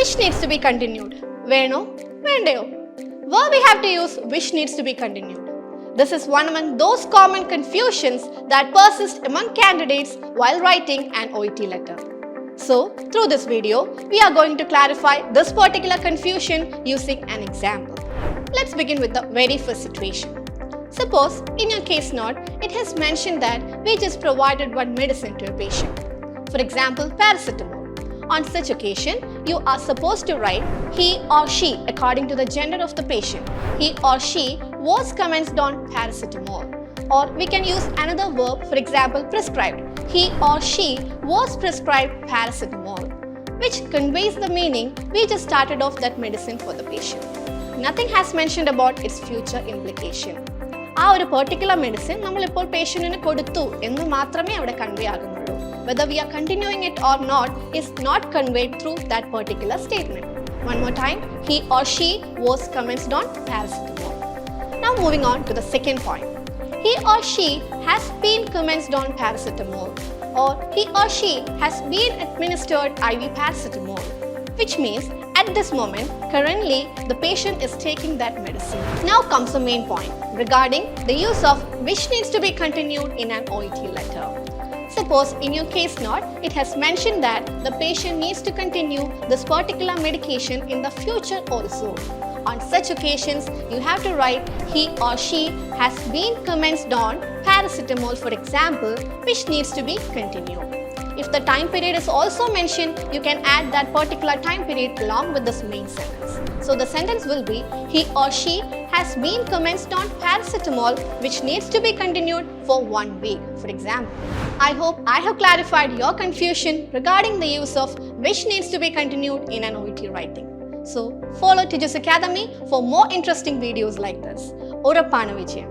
Which needs to be continued? Veno? Vendayo? Where we have to use which needs to be continued. This is one among those common confusions that persist among candidates while writing an OET letter. So, through this video, we are going to clarify this particular confusion using an example. Let's begin with the very first situation. Suppose, in your case note, it has mentioned that we just provided one medicine to a patient. For example, paracetamol. On such occasion, you are supposed to write he or she according to the gender of the patient. He or she was commenced on paracetamol. Or we can use another verb, for example, prescribed. He or she was prescribed paracetamol, which conveys the meaning we just started off that medicine for the patient. Nothing has mentioned about its future implication. ആ ഒരു particular medicine നമ്മളിപ്പോൾ പേഷ്യൻറ്റിന് കൊടുത്തു എന്ന് മാത്രമേ അവിടെ convey ആകുന്നുള്ളൂ. Whether we are continuing it or not is not conveyed through that particular statement. One more time, he or she was commenced on paracetamol. Now moving on to the second point. He or she has been commenced on paracetamol, or he or she has been administered IV paracetamol, which means at this moment, currently, the patient is taking that medicine. Now comes the main point regarding the use of which needs to be continued in an OET letter. Suppose in your case note, it has mentioned that the patient needs to continue this particular medication in the future also. On such occasions, you have to write he or she has been commenced on paracetamol, for example, which needs to be continued. If the time period is also mentioned, you can add that particular time period along with this main sentence. So the sentence will be, he or she has been commenced on paracetamol which needs to be continued for 1 week, for example. I hope I have clarified your confusion regarding the use of which needs to be continued in an OET writing. So follow Tiju's Academy for more interesting videos like this. Orappanu Vijayam.